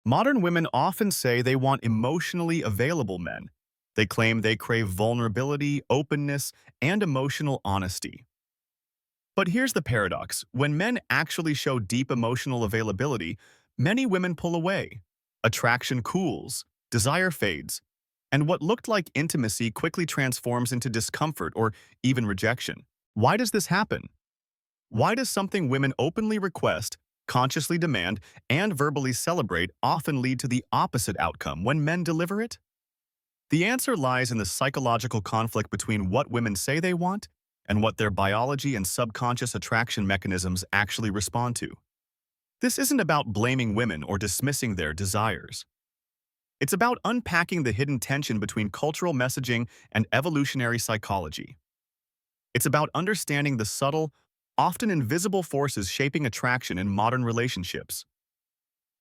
Modern women often say they want emotionally available men. They claim they crave vulnerability, openness, and emotional honesty. But here's the paradox. When men actually show deep emotional availability, many women pull away. Attraction cools, desire fades, and what looked like intimacy quickly transforms into discomfort or even rejection. Why does this happen? Why does something women openly request, consciously demand, and verbally celebrate often lead to the opposite outcome when men deliver it? The answer lies in the psychological conflict between what women say they want and what their biology and subconscious attraction mechanisms actually respond to. This isn't about blaming women or dismissing their desires. It's about unpacking the hidden tension between cultural messaging and evolutionary psychology. It's about understanding the subtle, often invisible forces shaping attraction in modern relationships.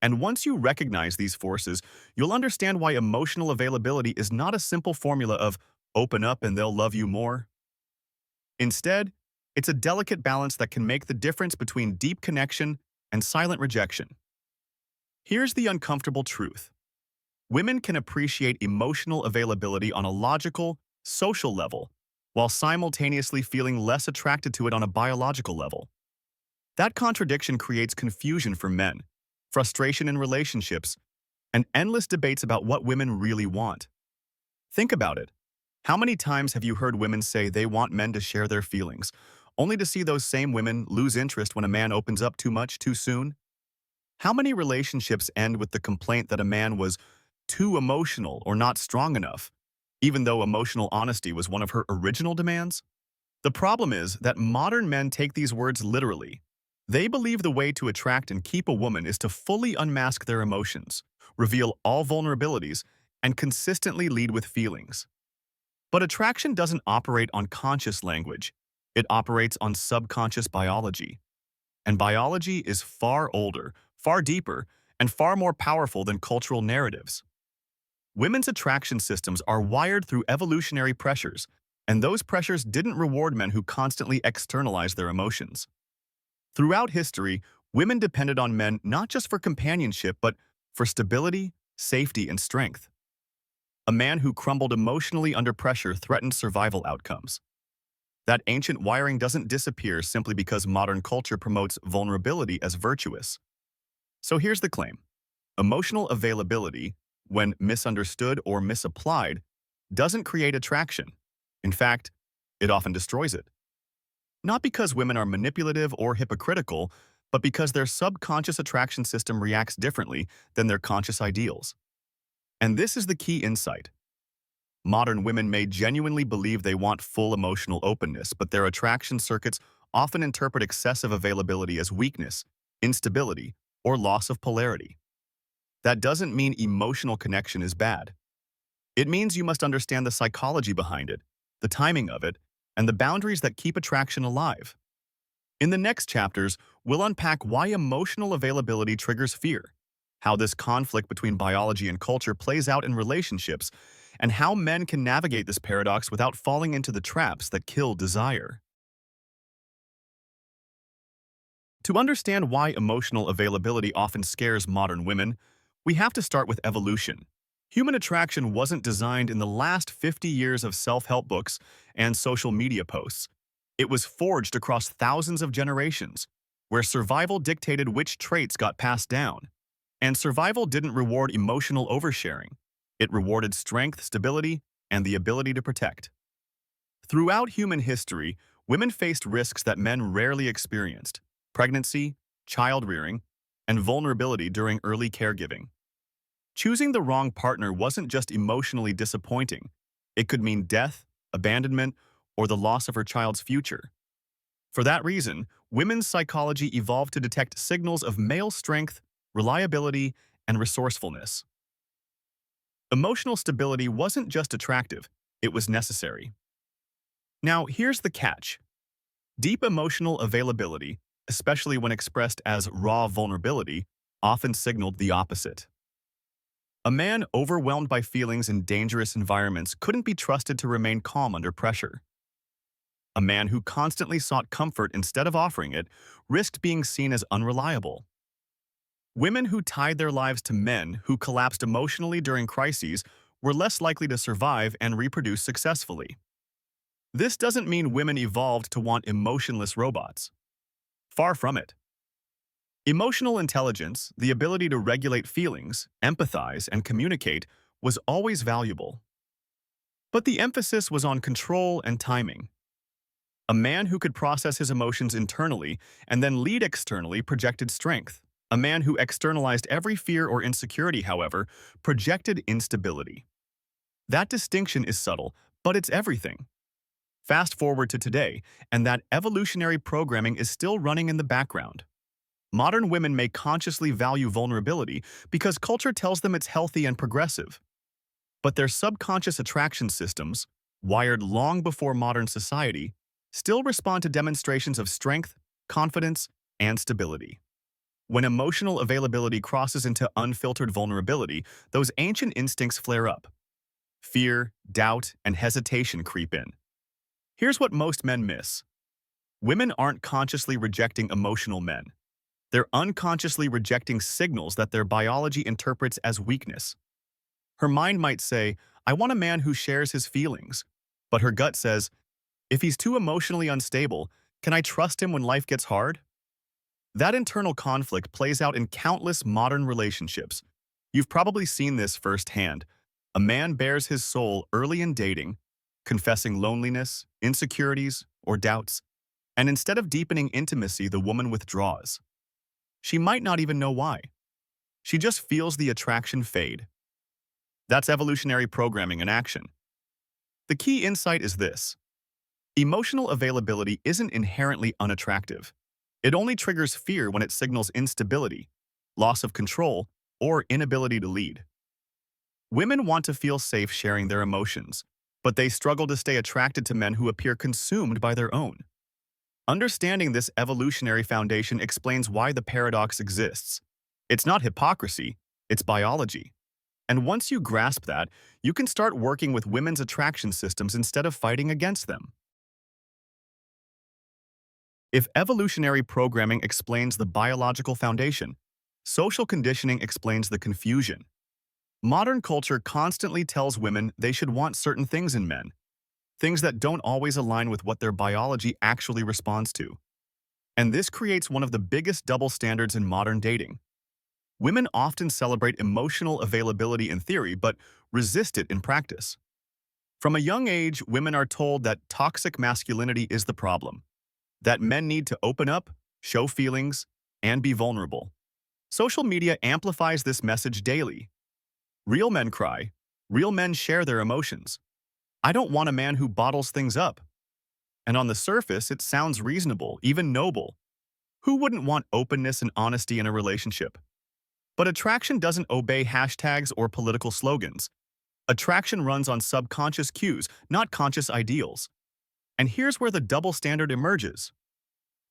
And once you recognize these forces, you'll understand why emotional availability is not a simple formula of open up and they'll love you more. Instead, it's a delicate balance that can make the difference between deep connection and silent rejection. Here's the uncomfortable truth. Women can appreciate emotional availability on a logical, social level, while simultaneously feeling less attracted to it on a biological level. That contradiction creates confusion for men, frustration in relationships, and endless debates about what women really want. Think about it. How many times have you heard women say they want men to share their feelings, only to see those same women lose interest when a man opens up too much too soon? How many relationships end with the complaint that a man was too emotional or not strong enough, even though emotional honesty was one of her original demands? The problem is that modern men take these words literally. They believe the way to attract and keep a woman is to fully unmask their emotions, reveal all vulnerabilities, and consistently lead with feelings. But attraction doesn't operate on conscious language. It operates on subconscious biology. And biology is far older, far deeper, and far more powerful than cultural narratives. Women's attraction systems are wired through evolutionary pressures, and those pressures didn't reward men who constantly externalized their emotions. Throughout history, women depended on men not just for companionship, but for stability, safety, and strength. A man who crumbled emotionally under pressure threatened survival outcomes. That ancient wiring doesn't disappear simply because modern culture promotes vulnerability as virtuous. So here's the claim. Emotional availability, when misunderstood or misapplied, doesn't create attraction. In fact, it often destroys it. Not because women are manipulative or hypocritical, but because their subconscious attraction system reacts differently than their conscious ideals. And this is the key insight. Modern women may genuinely believe they want full emotional openness, but their attraction circuits often interpret excessive availability as weakness, instability, or loss of polarity. That doesn't mean emotional connection is bad. It means you must understand the psychology behind it, the timing of it, and the boundaries that keep attraction alive. In the next chapters, we'll unpack why emotional availability triggers fear, how this conflict between biology and culture plays out in relationships, and how men can navigate this paradox without falling into the traps that kill desire. To understand why emotional availability often scares modern women, we have to start with evolution. Human attraction wasn't designed in the last 50 years of self-help books and social media posts. It was forged across thousands of generations, where survival dictated which traits got passed down. And survival didn't reward emotional oversharing. It rewarded strength, stability, and the ability to protect. Throughout human history, women faced risks that men rarely experienced: pregnancy, child-rearing, and vulnerability during early caregiving. Choosing the wrong partner wasn't just emotionally disappointing. It could mean death, abandonment, or the loss of her child's future. For that reason, women's psychology evolved to detect signals of male strength, reliability, and resourcefulness. Emotional stability wasn't just attractive, it was necessary. Now, here's the catch. Deep emotional availability, especially when expressed as raw vulnerability, often signaled the opposite. A man overwhelmed by feelings in dangerous environments couldn't be trusted to remain calm under pressure. A man who constantly sought comfort instead of offering it risked being seen as unreliable. Women who tied their lives to men who collapsed emotionally during crises were less likely to survive and reproduce successfully. This doesn't mean women evolved to want emotionless robots. Far from it. Emotional intelligence, the ability to regulate feelings, empathize, and communicate, was always valuable. But the emphasis was on control and timing. A man who could process his emotions internally and then lead externally projected strength. A man who externalized every fear or insecurity, however, projected instability. That distinction is subtle, but it's everything. Fast forward to today, and that evolutionary programming is still running in the background. Modern women may consciously value vulnerability because culture tells them it's healthy and progressive. But their subconscious attraction systems, wired long before modern society, still respond to demonstrations of strength, confidence, and stability. When emotional availability crosses into unfiltered vulnerability, those ancient instincts flare up. Fear, doubt, and hesitation creep in. Here's what most men miss. Women aren't consciously rejecting emotional men. They're unconsciously rejecting signals that their biology interprets as weakness. Her mind might say, I want a man who shares his feelings. But her gut says, if he's too emotionally unstable, can I trust him when life gets hard? That internal conflict plays out in countless modern relationships. You've probably seen this firsthand. A man bares his soul early in dating, confessing loneliness, insecurities, or doubts, and instead of deepening intimacy, the woman withdraws. She might not even know why. She just feels the attraction fade. That's evolutionary programming in action. The key insight is this. Emotional availability isn't inherently unattractive. It only triggers fear when it signals instability, loss of control, or inability to lead. Women want to feel safe sharing their emotions, but they struggle to stay attracted to men who appear consumed by their own. Understanding this evolutionary foundation explains why the paradox exists. It's not hypocrisy, it's biology. And once you grasp that, you can start working with women's attraction systems instead of fighting against them. If evolutionary programming explains the biological foundation, social conditioning explains the confusion. Modern culture constantly tells women they should want certain things in men, things that don't always align with what their biology actually responds to. And this creates one of the biggest double standards in modern dating. Women often celebrate emotional availability in theory, but resist it in practice. From a young age, women are told that toxic masculinity is the problem, that men need to open up, show feelings, and be vulnerable. Social media amplifies this message daily. Real men cry. Real men share their emotions. I don't want a man who bottles things up. And on the surface, it sounds reasonable, even noble. Who wouldn't want openness and honesty in a relationship? But attraction doesn't obey hashtags or political slogans. Attraction runs on subconscious cues, not conscious ideals. And here's where the double standard emerges.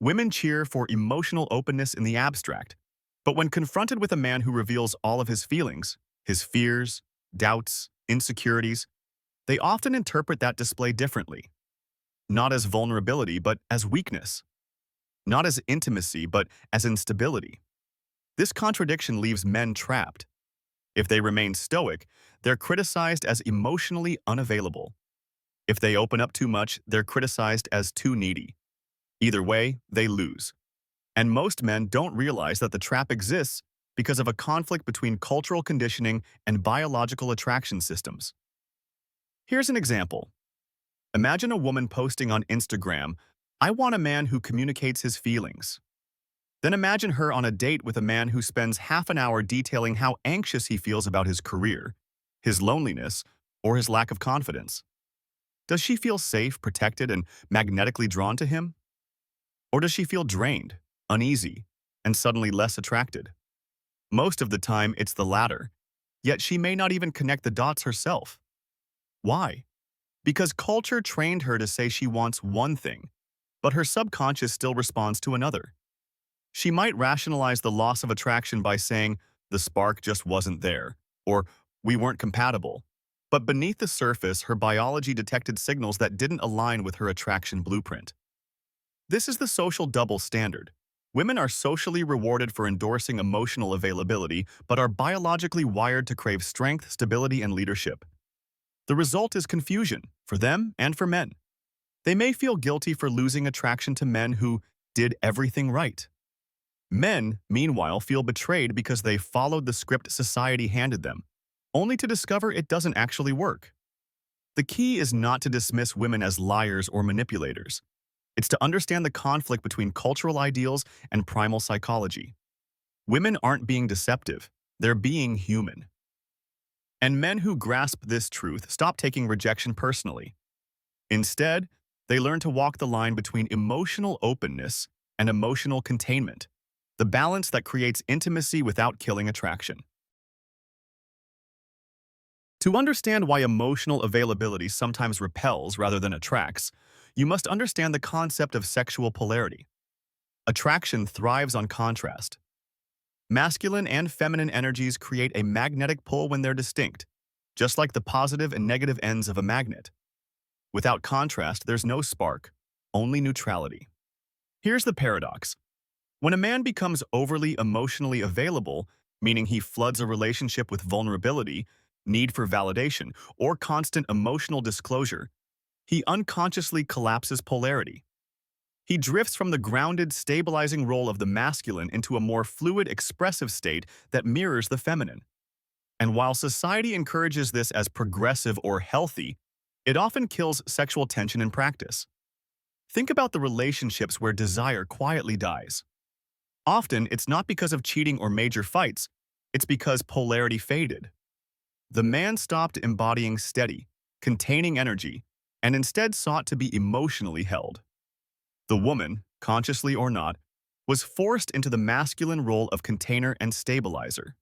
Women cheer for emotional openness in the abstract, but when confronted with a man who reveals all of his feelings, his fears, doubts, insecurities, they often interpret that display differently. Not as vulnerability, but as weakness. Not as intimacy, but as instability. This contradiction leaves men trapped. If they remain stoic, they're criticized as emotionally unavailable. If they open up too much, they're criticized as too needy. Either way, they lose. And most men don't realize that the trap exists because of a conflict between cultural conditioning and biological attraction systems. Here's an example. Imagine a woman posting on Instagram, I want a man who communicates his feelings. Then imagine her on a date with a man who spends half an hour detailing how anxious he feels about his career, his loneliness, or his lack of confidence. Does she feel safe, protected, and magnetically drawn to him? Or does she feel drained, uneasy, and suddenly less attracted? Most of the time, it's the latter, yet she may not even connect the dots herself. Why? Because culture trained her to say she wants one thing, but her subconscious still responds to another. She might rationalize the loss of attraction by saying, the spark just wasn't there, or we weren't compatible. But beneath the surface, her biology detected signals that didn't align with her attraction blueprint. This is the social double standard. Women are socially rewarded for endorsing emotional availability, but are biologically wired to crave strength, stability, and leadership. The result is confusion, for them and for men. They may feel guilty for losing attraction to men who did everything right. Men, meanwhile, feel betrayed because they followed the script society handed them, only to discover it doesn't actually work. The key is not to dismiss women as liars or manipulators. It's to understand the conflict between cultural ideals and primal psychology. Women aren't being deceptive, they're being human. And men who grasp this truth stop taking rejection personally. Instead, they learn to walk the line between emotional openness and emotional containment, the balance that creates intimacy without killing attraction. To understand why emotional availability sometimes repels rather than attracts, you must understand the concept of sexual polarity. Attraction thrives on contrast. Masculine and feminine energies create a magnetic pull when they're distinct, just like the positive and negative ends of a magnet. Without contrast, there's no spark, only neutrality. Here's the paradox. When a man becomes overly emotionally available, meaning he floods a relationship with vulnerability, need for validation, or constant emotional disclosure, he unconsciously collapses polarity. He drifts from the grounded, stabilizing role of the masculine into a more fluid, expressive state that mirrors the feminine. And while society encourages this as progressive or healthy, it often kills sexual tension in practice. Think about the relationships where desire quietly dies. Often, it's not because of cheating or major fights, it's because polarity faded. The man stopped embodying steady, containing energy, and instead sought to be emotionally held. The woman, consciously or not, was forced into the masculine role of container and stabilizer.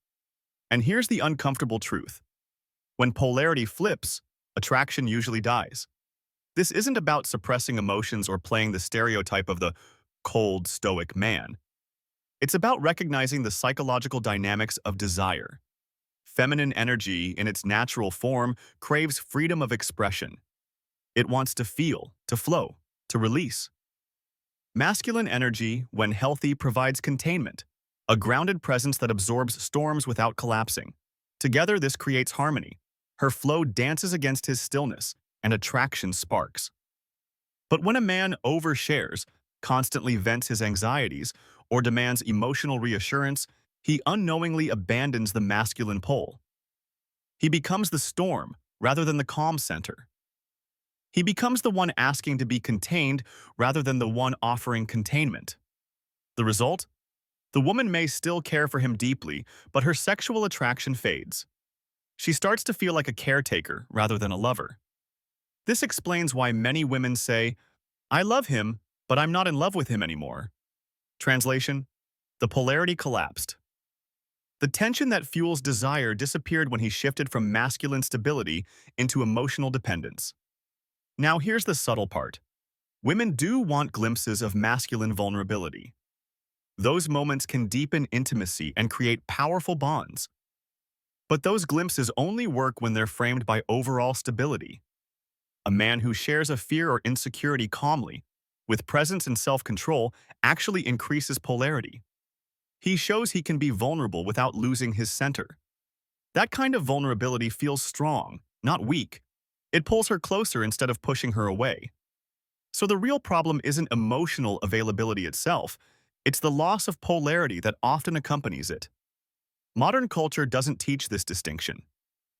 And here's the uncomfortable truth. When polarity flips, attraction usually dies. This isn't about suppressing emotions or playing the stereotype of the cold, stoic man. It's about recognizing the psychological dynamics of desire. Feminine energy, in its natural form, craves freedom of expression. It wants to feel, to flow, to release. Masculine energy, when healthy, provides containment, a grounded presence that absorbs storms without collapsing. Together, this creates harmony. Her flow dances against his stillness, and attraction sparks. But when a man overshares, constantly vents his anxieties, or demands emotional reassurance, he unknowingly abandons the masculine pole. He becomes the storm rather than the calm center. He becomes the one asking to be contained rather than the one offering containment. The result? The woman may still care for him deeply, but her sexual attraction fades. She starts to feel like a caretaker rather than a lover. This explains why many women say, "I love him, but I'm not in love with him anymore." Translation: the polarity collapsed. The tension that fuels desire disappeared when he shifted from masculine stability into emotional dependence. Now here's the subtle part. Women do want glimpses of masculine vulnerability. Those moments can deepen intimacy and create powerful bonds. But those glimpses only work when they're framed by overall stability. A man who shares a fear or insecurity calmly, with presence and self-control, actually increases polarity. He shows he can be vulnerable without losing his center. That kind of vulnerability feels strong, not weak. It pulls her closer instead of pushing her away. So the real problem isn't emotional availability itself, it's the loss of polarity that often accompanies it. Modern culture doesn't teach this distinction.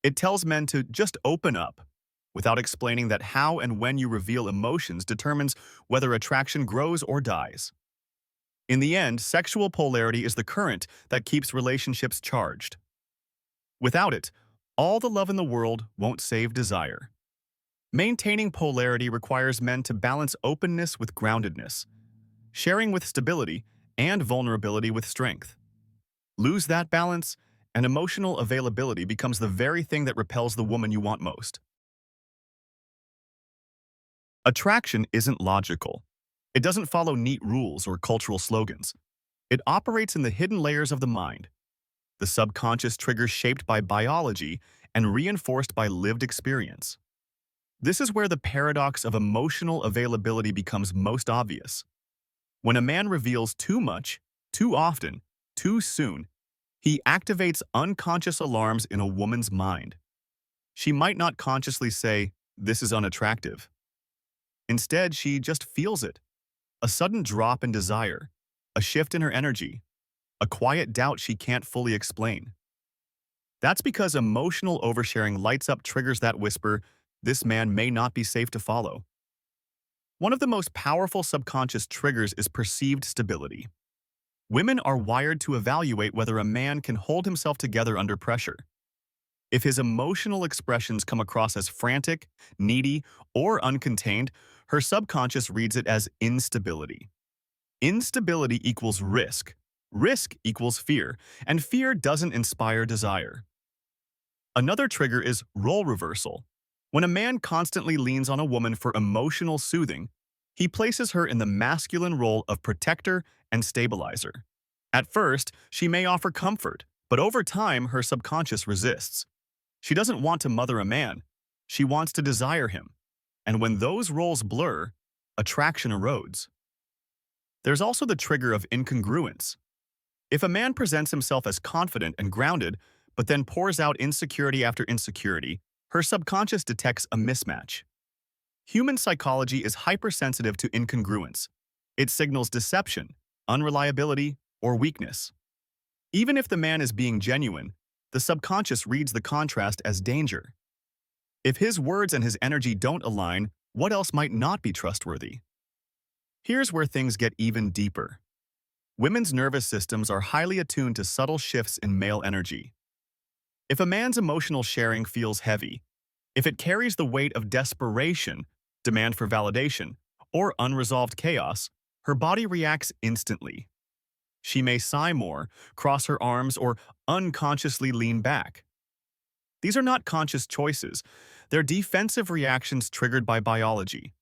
It tells men to just open up, without explaining that how and when you reveal emotions determines whether attraction grows or dies. In the end, sexual polarity is the current that keeps relationships charged. Without it, all the love in the world won't save desire. Maintaining polarity requires men to balance openness with groundedness, sharing with stability, and vulnerability with strength. Lose that balance, and emotional availability becomes the very thing that repels the woman you want most. Attraction isn't logical. It doesn't follow neat rules or cultural slogans. It operates in the hidden layers of the mind, the subconscious triggers shaped by biology and reinforced by lived experience. This is where the paradox of emotional availability becomes most obvious. When a man reveals too much, too often, too soon, he activates unconscious alarms in a woman's mind. She might not consciously say, "This is unattractive." Instead, she just feels it. A sudden drop in desire, a shift in her energy, a quiet doubt she can't fully explain. That's because emotional oversharing lights up triggers that whisper, "This man may not be safe to follow." One of the most powerful subconscious triggers is perceived stability. Women are wired to evaluate whether a man can hold himself together under pressure. If his emotional expressions come across as frantic, needy, or uncontained, her subconscious reads it as instability. Instability equals risk. Risk equals fear, and fear doesn't inspire desire. Another trigger is role reversal. When a man constantly leans on a woman for emotional soothing, he places her in the masculine role of protector and stabilizer. At first, she may offer comfort, but over time, her subconscious resists. She doesn't want to mother a man. She wants to desire him. And when those roles blur, attraction erodes. There's also the trigger of incongruence. If a man presents himself as confident and grounded, but then pours out insecurity after insecurity, her subconscious detects a mismatch. Human psychology is hypersensitive to incongruence. It signals deception, unreliability, or weakness. Even if the man is being genuine, the subconscious reads the contrast as danger. If his words and his energy don't align, what else might not be trustworthy? Here's where things get even deeper. Women's nervous systems are highly attuned to subtle shifts in male energy. If a man's emotional sharing feels heavy, if it carries the weight of desperation, demand for validation, or unresolved chaos, her body reacts instantly. She may sigh more, cross her arms, or unconsciously lean back. These are not conscious choices. They're defensive reactions triggered by biology.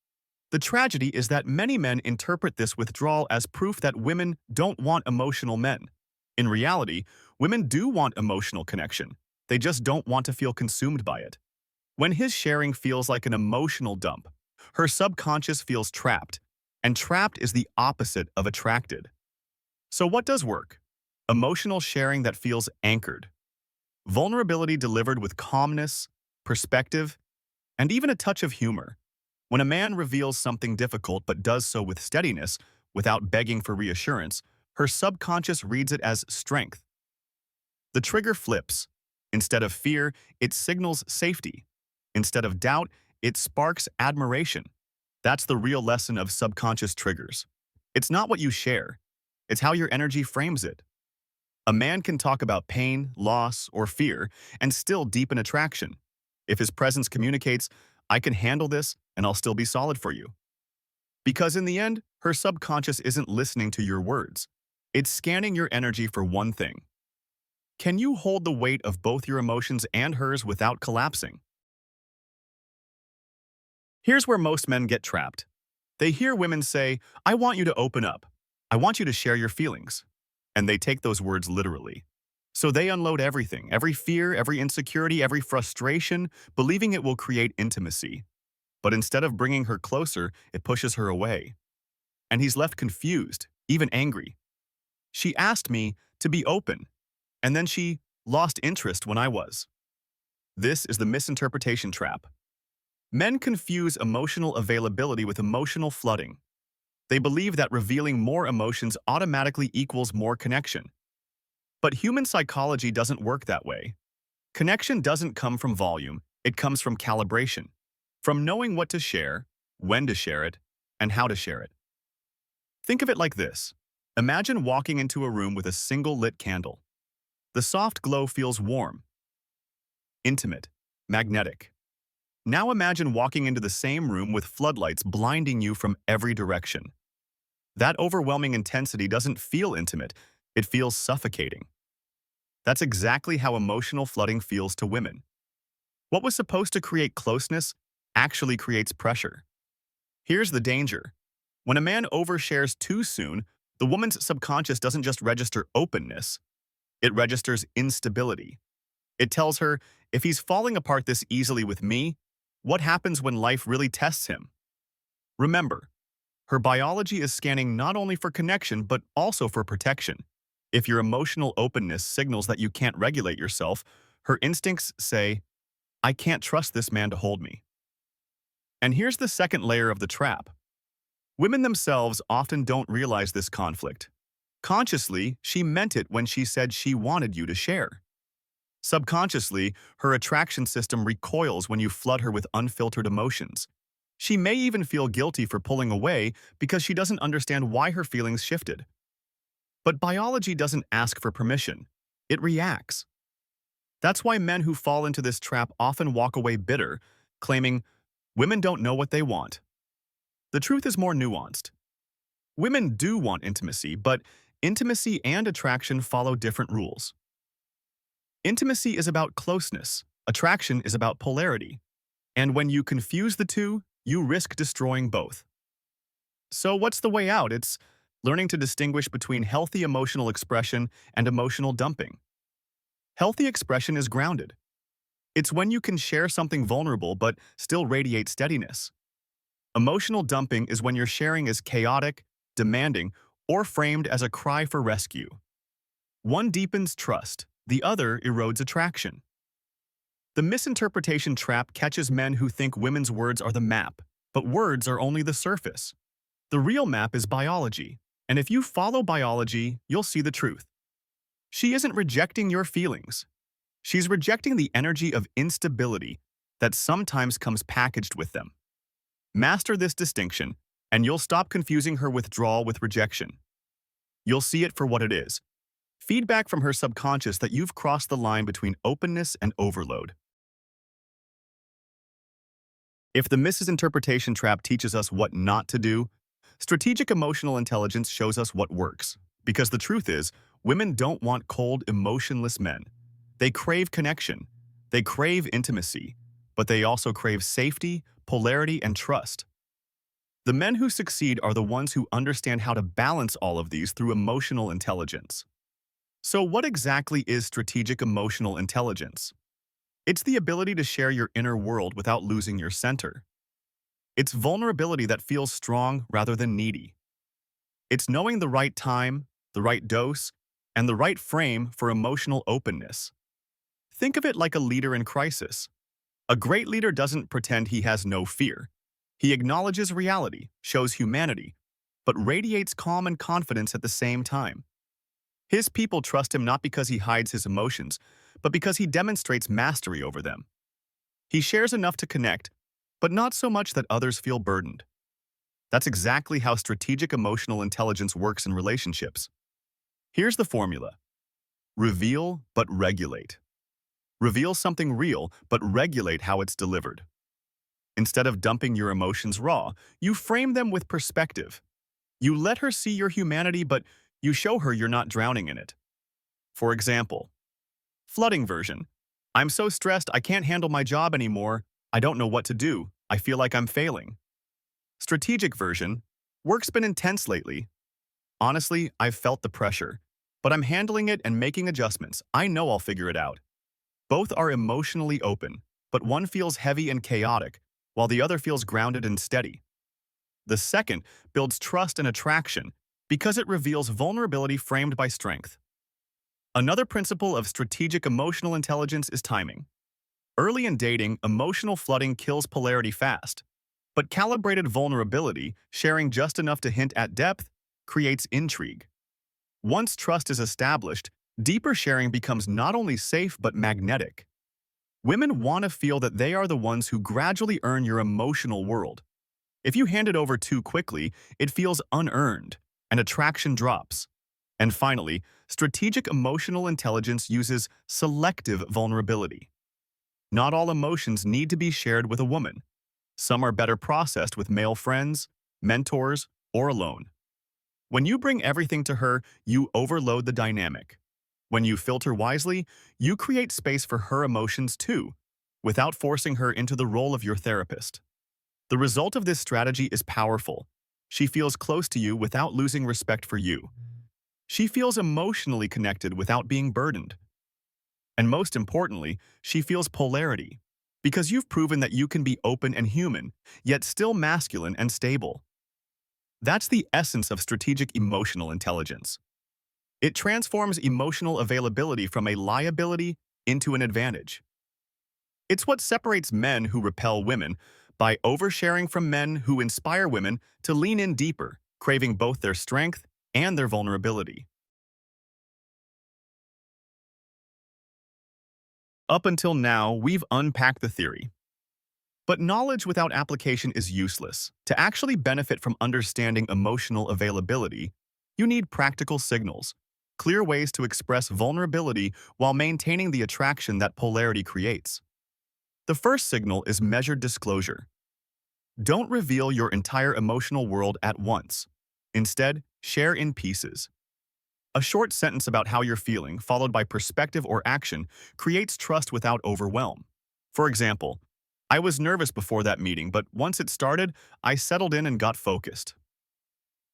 The tragedy is that many men interpret this withdrawal as proof that women don't want emotional men. In reality, women do want emotional connection. They just don't want to feel consumed by it. When his sharing feels like an emotional dump, her subconscious feels trapped, and trapped is the opposite of attracted. So what does work? Emotional sharing that feels anchored. Vulnerability delivered with calmness, perspective, and even a touch of humor. When a man reveals something difficult but does so with steadiness, without begging for reassurance, her subconscious reads it as strength. The trigger flips. Instead of fear, it signals safety. Instead of doubt, it sparks admiration. That's the real lesson of subconscious triggers. It's not what you share. It's how your energy frames it. A man can talk about pain, loss, or fear and still deepen attraction. If his presence communicates, "I can handle this and I'll still be solid for you." Because in the end, her subconscious isn't listening to your words. It's scanning your energy for one thing. Can you hold the weight of both your emotions and hers without collapsing? Here's where most men get trapped. They hear women say, "I want you to open up. I want you to share your feelings." And they take those words literally. So they unload everything, every fear, every insecurity, every frustration, believing it will create intimacy. But instead of bringing her closer, it pushes her away. And he's left confused, even angry. "She asked me to be open, and then she lost interest when I was." This is the misinterpretation trap. Men confuse emotional availability with emotional flooding. They believe that revealing more emotions automatically equals more connection. But human psychology doesn't work that way. Connection doesn't come from volume, it comes from calibration. From knowing what to share, when to share it, and how to share it. Think of it like this. Imagine walking into a room with a single lit candle. The soft glow feels warm, intimate, magnetic. Now imagine walking into the same room with floodlights blinding you from every direction. That overwhelming intensity doesn't feel intimate, it feels suffocating. That's exactly how emotional flooding feels to women. What was supposed to create closeness actually creates pressure. Here's the danger. When a man overshares too soon, the woman's subconscious doesn't just register openness, it registers instability. It tells her, if he's falling apart this easily with me, what happens when life really tests him? Remember, Her biology is scanning not only for connection, but also for protection. If your emotional openness signals that you can't regulate yourself, her instincts say, I can't trust this man to hold me. And here's the second layer of the trap. Women themselves often don't realize this conflict. Consciously, she meant it when she said she wanted you to share. Subconsciously, her attraction system recoils when you flood her with unfiltered emotions. She may even feel guilty for pulling away because she doesn't understand why her feelings shifted. But biology doesn't ask for permission. It reacts. That's why men who fall into this trap often walk away bitter, claiming, women don't know what they want. The truth is more nuanced. Women do want intimacy, but intimacy and attraction follow different rules. Intimacy is about closeness. Attraction is about polarity. And when you confuse the two, you risk destroying both. So what's the way out? It's learning to distinguish between healthy emotional expression and emotional dumping. Healthy expression is grounded. It's when you can share something vulnerable but still radiate steadiness. Emotional dumping is when your sharing is chaotic, demanding, or framed as a cry for rescue. One deepens trust, the other erodes attraction. The misinterpretation trap catches men who think women's words are the map, but words are only the surface. The real map is biology, and if you follow biology, you'll see the truth. She isn't rejecting your feelings. She's rejecting the energy of instability that sometimes comes packaged with them. Master this distinction, and you'll stop confusing her withdrawal with rejection. You'll see it for what it is. Feedback from her subconscious that you've crossed the line between openness and overload. If the misinterpretation trap teaches us what not to do, strategic emotional intelligence shows us what works. Because the truth is, women don't want cold, emotionless men. They crave connection. They crave intimacy. But they also crave safety, polarity, and trust. The men who succeed are the ones who understand how to balance all of these through emotional intelligence. So what exactly is strategic emotional intelligence? It's the ability to share your inner world without losing your center. It's vulnerability that feels strong rather than needy. It's knowing the right time, the right dose, and the right frame for emotional openness. Think of it like a leader in crisis. A great leader doesn't pretend he has no fear. He acknowledges reality, shows humanity, but radiates calm and confidence at the same time. His people trust him not because he hides his emotions, but because he demonstrates mastery over them. He shares enough to connect, but not so much that others feel burdened. That's exactly how strategic emotional intelligence works in relationships. Here's the formula. Reveal but regulate. Reveal something real, but regulate how it's delivered. Instead of dumping your emotions raw, you frame them with perspective. You let her see your humanity, but you show her you're not drowning in it. For example, flooding version. I'm so stressed I can't handle my job anymore. I don't know what to do. I feel like I'm failing. Strategic version. Work's been intense lately. Honestly, I've felt the pressure, but I'm handling it and making adjustments. I know I'll figure it out. Both are emotionally open, but one feels heavy and chaotic, while the other feels grounded and steady. The second builds trust and attraction because it reveals vulnerability framed by strength. Another principle of strategic emotional intelligence is timing. Early in dating, emotional flooding kills polarity fast, but calibrated vulnerability, sharing just enough to hint at depth, creates intrigue. Once trust is established, deeper sharing becomes not only safe but magnetic. Women want to feel that they are the ones who gradually earn your emotional world. If you hand it over too quickly, it feels unearned, and attraction drops. And finally, strategic emotional intelligence uses selective vulnerability. Not all emotions need to be shared with a woman. Some are better processed with male friends, mentors, or alone. When you bring everything to her, you overload the dynamic. When you filter wisely, you create space for her emotions too, without forcing her into the role of your therapist. The result of this strategy is powerful. She feels close to you without losing respect for you. She feels emotionally connected without being burdened. And most importantly, she feels polarity, because you've proven that you can be open and human, yet still masculine and stable. That's the essence of strategic emotional intelligence. It transforms emotional availability from a liability into an advantage. It's what separates men who repel women by oversharing from men who inspire women to lean in deeper, craving both their strength and their vulnerability. Up until now, we've unpacked the theory. But knowledge without application is useless. To actually benefit from understanding emotional availability, you need practical signals, clear ways to express vulnerability while maintaining the attraction that polarity creates. The first signal is measured disclosure. Don't reveal your entire emotional world at once. Instead, share in pieces. A short sentence about how you're feeling, followed by perspective or action, creates trust without overwhelm. For example, I was nervous before that meeting, but once it started, I settled in and got focused.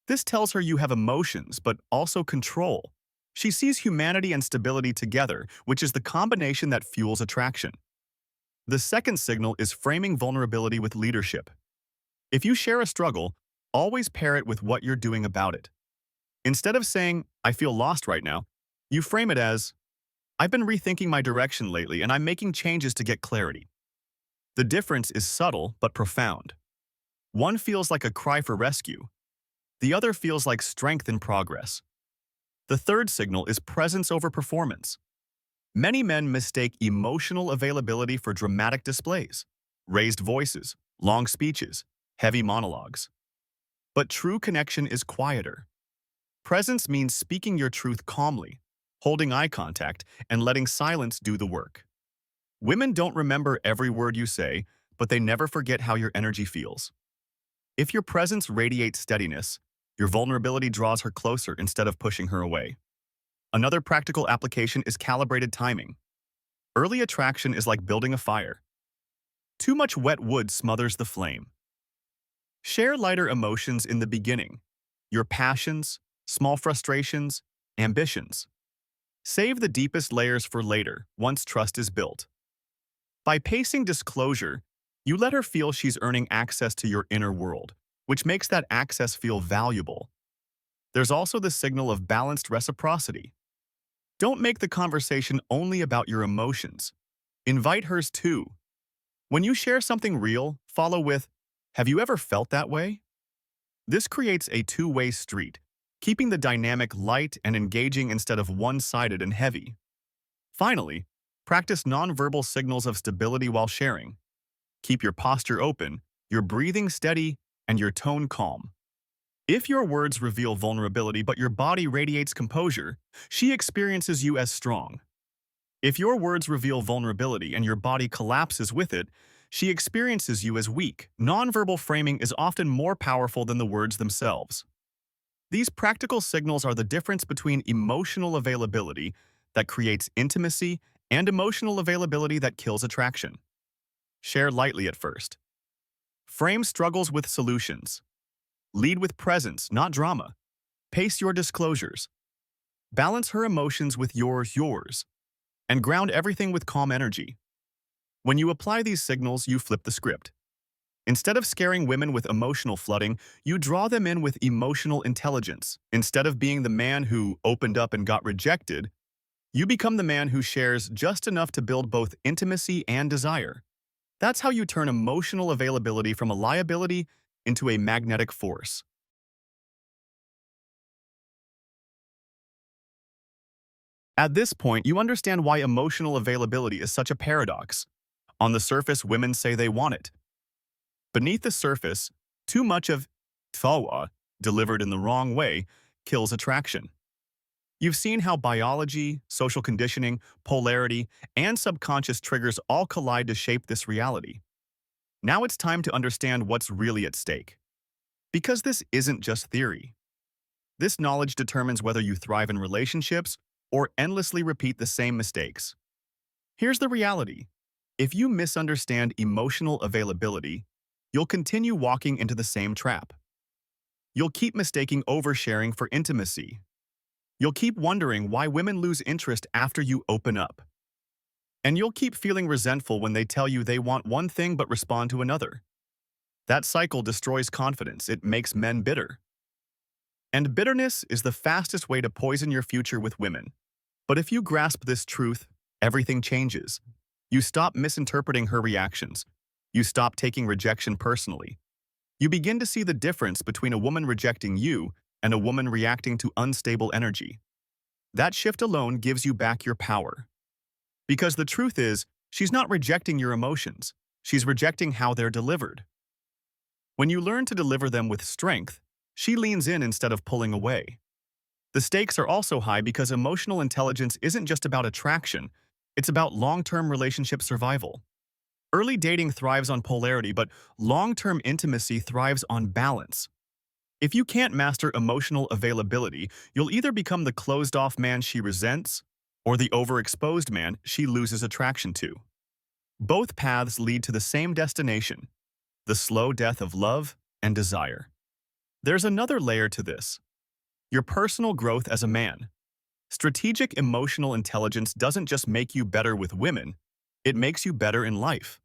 This tells her you have emotions, but also control. She sees humanity and stability together, which is the combination that fuels attraction. The second signal is framing vulnerability with leadership. If you share a struggle, always pair it with what you're doing about it. Instead of saying, I feel lost right now, you frame it as, I've been rethinking my direction lately and I'm making changes to get clarity. The difference is subtle but profound. One feels like a cry for rescue. The other feels like strength in progress. The third signal is presence over performance. Many men mistake emotional availability for dramatic displays, raised voices, long speeches, heavy monologues. But true connection is quieter. Presence means speaking your truth calmly, holding eye contact, and letting silence do the work. Women don't remember every word you say, but they never forget how your energy feels. If your presence radiates steadiness, your vulnerability draws her closer instead of pushing her away. Another practical application is calibrated timing. Early attraction is like building a fire. Too much wet wood smothers the flame. Share lighter emotions in the beginning, your passions, small frustrations, ambitions. Save the deepest layers for later, once trust is built. By pacing disclosure, you let her feel she's earning access to your inner world, which makes that access feel valuable. There's also the signal of balanced reciprocity. Don't make the conversation only about your emotions. Invite hers too. When you share something real, follow with, have you ever felt that way? This creates a two-way street, keeping the dynamic light and engaging instead of one-sided and heavy. Finally, practice nonverbal signals of stability while sharing. Keep your posture open, your breathing steady, and your tone calm. If your words reveal vulnerability but your body radiates composure, she experiences you as strong. If your words reveal vulnerability and your body collapses with it, she experiences you as weak. Nonverbal framing is often more powerful than the words themselves. These practical signals are the difference between emotional availability that creates intimacy and emotional availability that kills attraction. Share lightly at first. Frame struggles with solutions. Lead with presence, not drama. Pace your disclosures. Balance her emotions with yours. And ground everything with calm energy. When you apply these signals, you flip the script. Instead of scaring women with emotional flooding, you draw them in with emotional intelligence. Instead of being the man who opened up and got rejected, you become the man who shares just enough to build both intimacy and desire. That's how you turn emotional availability from a liability into a magnetic force. At this point, you understand why emotional availability is such a paradox. On the surface, women say they want it. Beneath the surface, too much of thawa, delivered in the wrong way, kills attraction. You've seen how biology, social conditioning, polarity, and subconscious triggers all collide to shape this reality. Now it's time to understand what's really at stake. Because this isn't just theory. This knowledge determines whether you thrive in relationships or endlessly repeat the same mistakes. Here's the reality. If you misunderstand emotional availability, you'll continue walking into the same trap. You'll keep mistaking oversharing for intimacy. You'll keep wondering why women lose interest after you open up. And you'll keep feeling resentful when they tell you they want one thing but respond to another. That cycle destroys confidence. It makes men bitter. And bitterness is the fastest way to poison your future with women. But if you grasp this truth, everything changes. You stop misinterpreting her reactions. You stop taking rejection personally. You begin to see the difference between a woman rejecting you and a woman reacting to unstable energy. That shift alone gives you back your power. Because the truth is, she's not rejecting your emotions. She's rejecting how they're delivered. When you learn to deliver them with strength, she leans in instead of pulling away. The stakes are also high because emotional intelligence isn't just about attraction, it's about long-term relationship survival. Early dating thrives on polarity, but long-term intimacy thrives on balance. If you can't master emotional availability, you'll either become the closed-off man she resents or the overexposed man she loses attraction to. Both paths lead to the same destination, the slow death of love and desire. There's another layer to this: your personal growth as a man. Strategic emotional intelligence doesn't just make you better with women, it makes you better in life.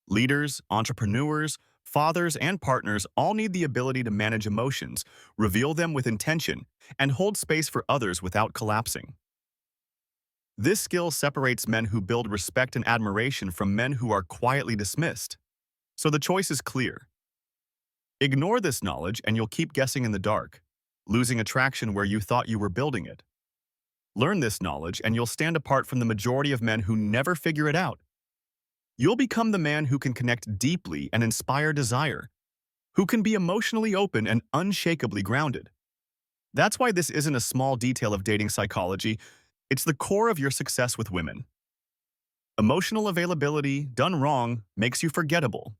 Leaders, entrepreneurs, fathers, and partners all need the ability to manage emotions, reveal them with intention, and hold space for others without collapsing. This skill separates men who build respect and admiration from men who are quietly dismissed. So the choice is clear. Ignore this knowledge and you'll keep guessing in the dark, losing attraction where you thought you were building it. Learn this knowledge and you'll stand apart from the majority of men who never figure it out. You'll become the man who can connect deeply and inspire desire, who can be emotionally open and unshakably grounded. That's why this isn't a small detail of dating psychology, it's the core of your success with women. Emotional availability done wrong makes you forgettable.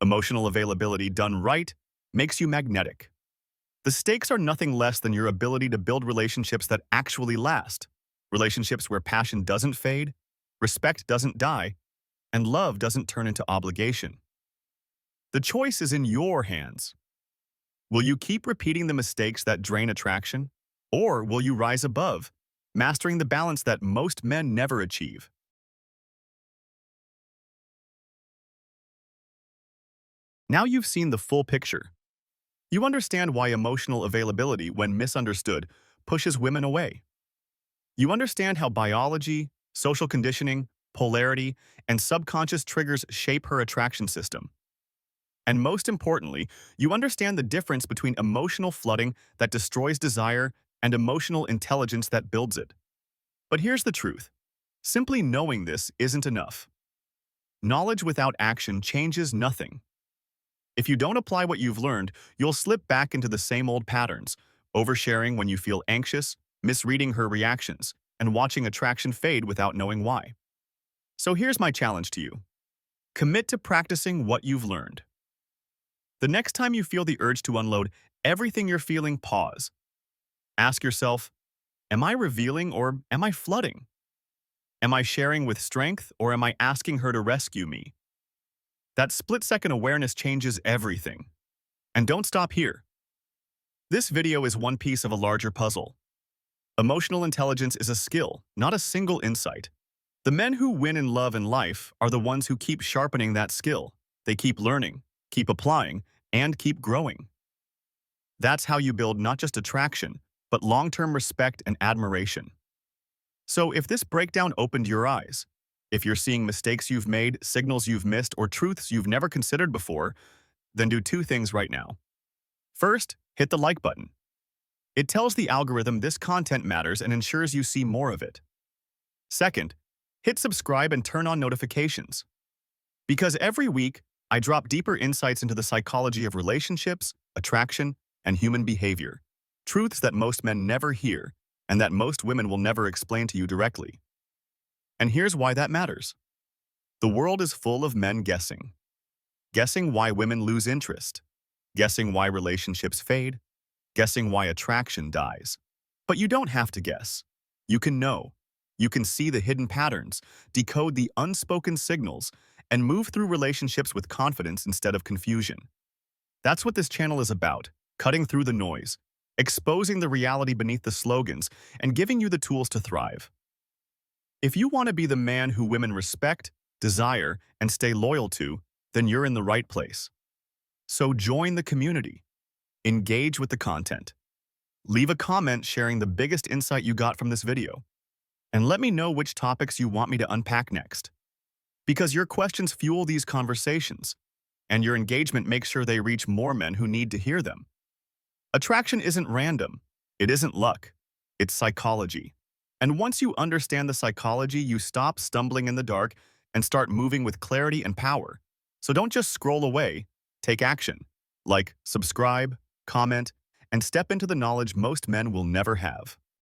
Emotional availability done right makes you magnetic. The stakes are nothing less than your ability to build relationships that actually last, relationships where passion doesn't fade, respect doesn't die, and love doesn't turn into obligation. The choice is in your hands. Will you keep repeating the mistakes that drain attraction? Or will you rise above, mastering the balance that most men never achieve? Now you've seen the full picture. You understand why emotional availability, when misunderstood, pushes women away. You understand how biology, social conditioning, polarity, and subconscious triggers shape her attraction system. And most importantly, you understand the difference between emotional flooding that destroys desire and emotional intelligence that builds it. But here's the truth. Simply knowing this isn't enough. Knowledge without action changes nothing. If you don't apply what you've learned, you'll slip back into the same old patterns, oversharing when you feel anxious, misreading her reactions, and watching attraction fade without knowing why. So here's my challenge to you. Commit to practicing what you've learned. The next time you feel the urge to unload everything you're feeling, pause. Ask yourself, am I revealing or am I flooding? Am I sharing with strength or am I asking her to rescue me? That split-second awareness changes everything. And don't stop here. This video is one piece of a larger puzzle. Emotional intelligence is a skill, not a single insight. The men who win in love and life are the ones who keep sharpening that skill. They keep learning, keep applying, and keep growing. That's how you build not just attraction, but long-term respect and admiration. So if this breakdown opened your eyes, if you're seeing mistakes you've made, signals you've missed, or truths you've never considered before, then do two things right now. First, hit the like button. It tells the algorithm this content matters and ensures you see more of it. Second, hit subscribe and turn on notifications. Because every week, I drop deeper insights into the psychology of relationships, attraction, and human behavior. Truths that most men never hear and that most women will never explain to you directly. And here's why that matters. The world is full of men guessing. Guessing why women lose interest. Guessing why relationships fade. Guessing why attraction dies. But you don't have to guess. You can know. You can see the hidden patterns, decode the unspoken signals, and move through relationships with confidence instead of confusion. That's what this channel is about, cutting through the noise, exposing the reality beneath the slogans, and giving you the tools to thrive. If you want to be the man who women respect, desire, and stay loyal to, then you're in the right place. So join the community. Engage with the content. Leave a comment sharing the biggest insight you got from this video, and let me know which topics you want me to unpack next. Because your questions fuel these conversations, and your engagement makes sure they reach more men who need to hear them. Attraction isn't random. It isn't luck. It's psychology. And once you understand the psychology, you stop stumbling in the dark and start moving with clarity and power. So don't just scroll away, take action. Like, subscribe, comment, and step into the knowledge most men will never have.